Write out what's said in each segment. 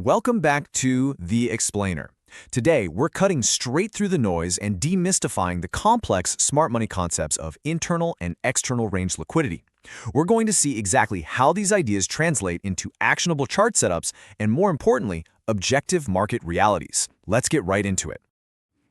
Welcome back to The Explainer. Today, we're cutting straight through the noise and demystifying the complex smart money concepts of internal and external range liquidity. We're going to see exactly how these ideas translate into actionable chart setups and, more importantly, objective market realities. Let's get right into it.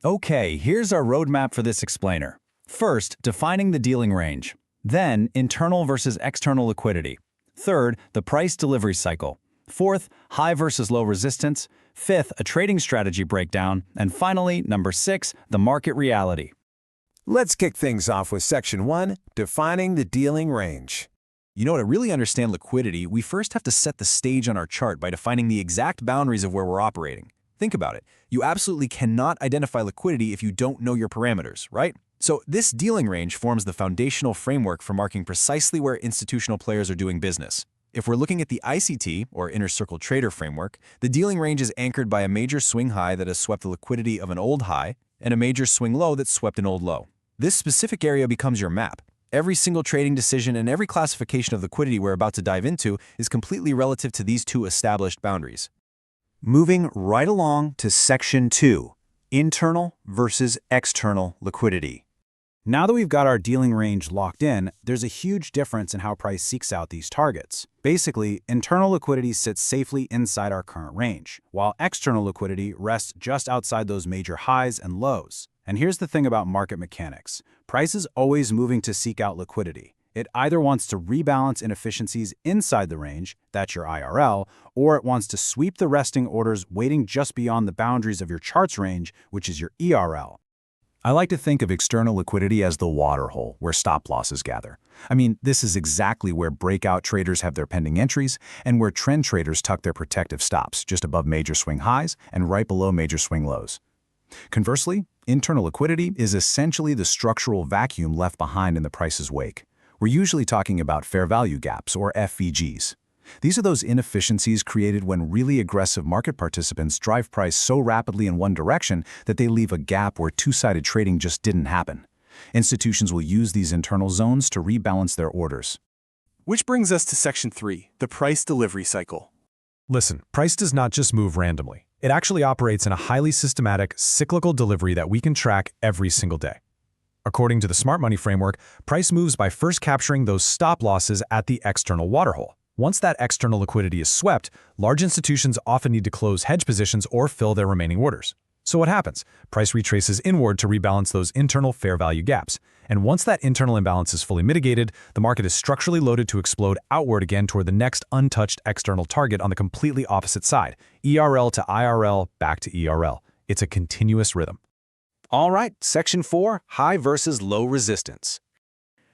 Okay, here's our roadmap for this explainer. First, defining the dealing range. Then, internal versus external liquidity. Third, the price delivery cycle. Fourth, high versus low resistance. Fifth, a trading strategy breakdown. And finally, number 6, the market reality. Let's kick things off with Section 1, defining the dealing range. You know, to really understand liquidity, we first have to set the stage on our chart by defining the exact boundaries of where we're operating. Think about it. You absolutely cannot identify liquidity if you don't know your parameters, right? So this dealing range forms the foundational framework for marking precisely where institutional players are doing business. If we're looking at the ICT, or Inner Circle Trader framework, the dealing range is anchored by a major swing high that has swept the liquidity of an old high and a major swing low that swept an old low. This specific area becomes your map. Every single trading decision and every classification of liquidity we're about to dive into is completely relative to these two established boundaries. Moving right along to Section 2, internal versus external liquidity. Now that we've got our dealing range locked in, there's a huge difference in how price seeks out these targets. Basically, internal liquidity sits safely inside our current range, while external liquidity rests just outside those major highs and lows. And here's the thing about market mechanics. Price is always moving to seek out liquidity. It either wants to rebalance inefficiencies inside the range, that's your IRL, or it wants to sweep the resting orders waiting just beyond the boundaries of your chart's range, which is your ERL. I like to think of external liquidity as the water hole where stop losses gather. I mean, this is exactly where breakout traders have their pending entries and where trend traders tuck their protective stops just above major swing highs and right below major swing lows. Conversely, internal liquidity is essentially the structural vacuum left behind in the price's wake. We're usually talking about fair value gaps, or FVGs. These are those inefficiencies created when really aggressive market participants drive price so rapidly in one direction that they leave a gap where two-sided trading just didn't happen. Institutions will use these internal zones to rebalance their orders. Which brings us to Section 3, the price delivery cycle. Listen, price does not just move randomly. It actually operates in a highly systematic, cyclical delivery that we can track every single day. According to the smart money framework, price moves by first capturing those stop losses at the external waterhole. Once that external liquidity is swept, large institutions often need to close hedge positions or fill their remaining orders. So what happens? Price retraces inward to rebalance those internal fair value gaps. And once that internal imbalance is fully mitigated, the market is structurally loaded to explode outward again toward the next untouched external target on the completely opposite side. ERL to IRL, back to ERL. It's a continuous rhythm. All right, Section 4, high versus low resistance.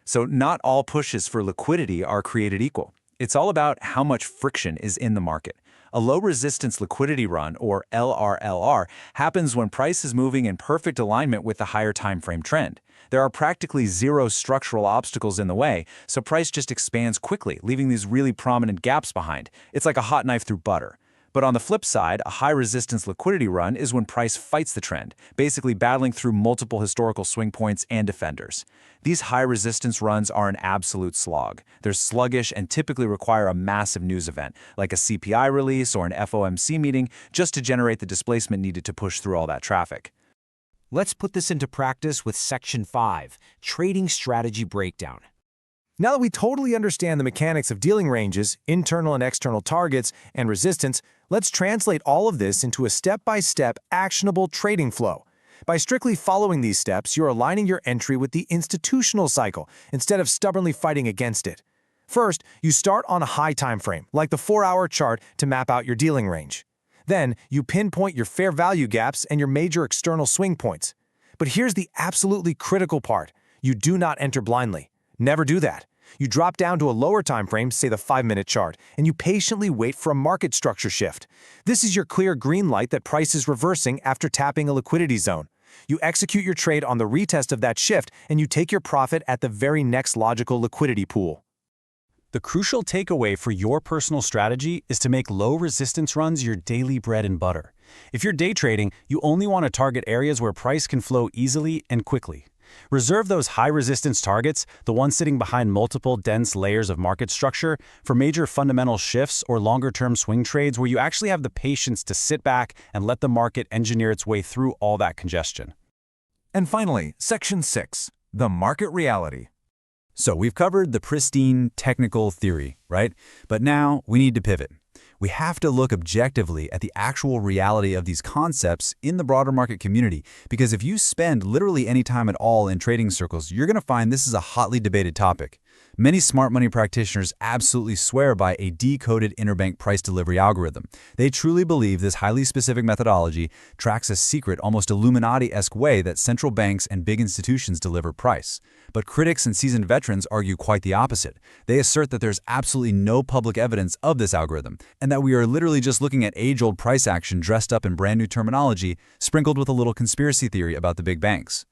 So not all pushes for liquidity are created equal. It's all about how much friction is in the market. A low-resistance liquidity run, or LRLR, happens when price is moving in perfect alignment with the higher time frame trend. There are practically zero structural obstacles in the way, so price just expands quickly, leaving these really prominent gaps behind. It's like a hot knife through butter. But on the flip side, a high-resistance liquidity run is when price fights the trend, basically battling through multiple historical swing points and defenders. These high-resistance runs are an absolute slog. They're sluggish and typically require a massive news event, like a CPI release or an FOMC meeting, just to generate the displacement needed to push through all that traffic. Let's put this into practice with Section 5, Trading Strategy Breakdown. Now that we totally understand the mechanics of dealing ranges, internal and external targets, and resistance, let's translate all of this into a step-by-step, actionable trading flow. By strictly following these steps, you're aligning your entry with the institutional cycle instead of stubbornly fighting against it. First, you start on a high time frame, like the 4-hour chart, to map out your dealing range. Then, you pinpoint your fair value gaps and your major external swing points. But here's the absolutely critical part. You do not enter blindly. Never do that. You drop down to a lower time frame, say the 5-minute chart, and you patiently wait for a market structure shift. This is your clear green light that price is reversing after tapping a liquidity zone. You execute your trade on the retest of that shift, and you take your profit at the very next logical liquidity pool. The crucial takeaway for your personal strategy is to make low-resistance runs your daily bread and butter. If you're day trading, you only want to target areas where price can flow easily and quickly. Reserve those high-resistance targets, the ones sitting behind multiple dense layers of market structure, for major fundamental shifts or longer-term swing trades where you actually have the patience to sit back and let the market engineer its way through all that congestion. And finally, Section 6, the market reality. So we've covered the pristine technical theory, right? But now we need to pivot. We have to look objectively at the actual reality of these concepts in the broader market community, because if you spend literally any time at all in trading circles, you're going to find this is a hotly debated topic. Many smart money practitioners absolutely swear by a decoded interbank price delivery algorithm. They truly believe this highly specific methodology tracks a secret, almost Illuminati-esque way that central banks and big institutions deliver price. But critics and seasoned veterans argue quite the opposite. They assert that there's absolutely no public evidence of this algorithm, and that we are literally just looking at age-old price action dressed up in brand new terminology, sprinkled with a little conspiracy theory about the big banks.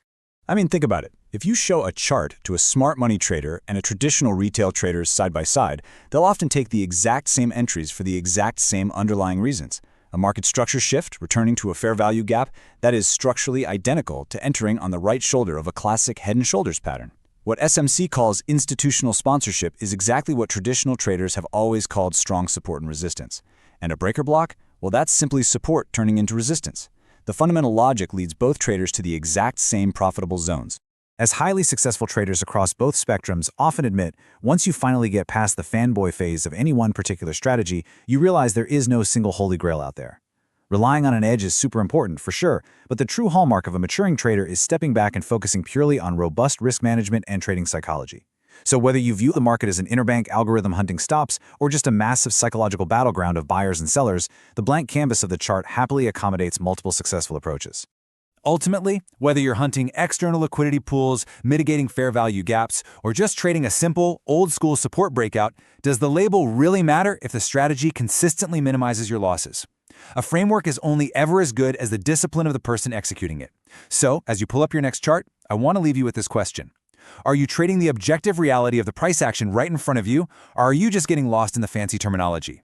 I mean, think about it. If you show a chart to a smart money trader and a traditional retail trader side by side, they'll often take the exact same entries for the exact same underlying reasons. A market structure shift, returning to a fair value gap, that is structurally identical to entering on the right shoulder of a classic head and shoulders pattern. What SMC calls institutional sponsorship is exactly what traditional traders have always called strong support and resistance. And a breaker block? Well, that's simply support turning into resistance. The fundamental logic leads both traders to the exact same profitable zones. As highly successful traders across both spectrums often admit, once you finally get past the fanboy phase of any one particular strategy, you realize there is no single holy grail out there. Relying on an edge is super important, for sure, but the true hallmark of a maturing trader is stepping back and focusing purely on robust risk management and trading psychology. So whether you view the market as an interbank algorithm hunting stops or just a massive psychological battleground of buyers and sellers, the blank canvas of the chart happily accommodates multiple successful approaches. Ultimately, whether you're hunting external liquidity pools, mitigating fair value gaps, or just trading a simple, old-school support breakout, does the label really matter if the strategy consistently minimizes your losses? A framework is only ever as good as the discipline of the person executing it. So, as you pull up your next chart, I want to leave you with this question. Are you trading the objective reality of the price action right in front of you, or are you just getting lost in the fancy terminology?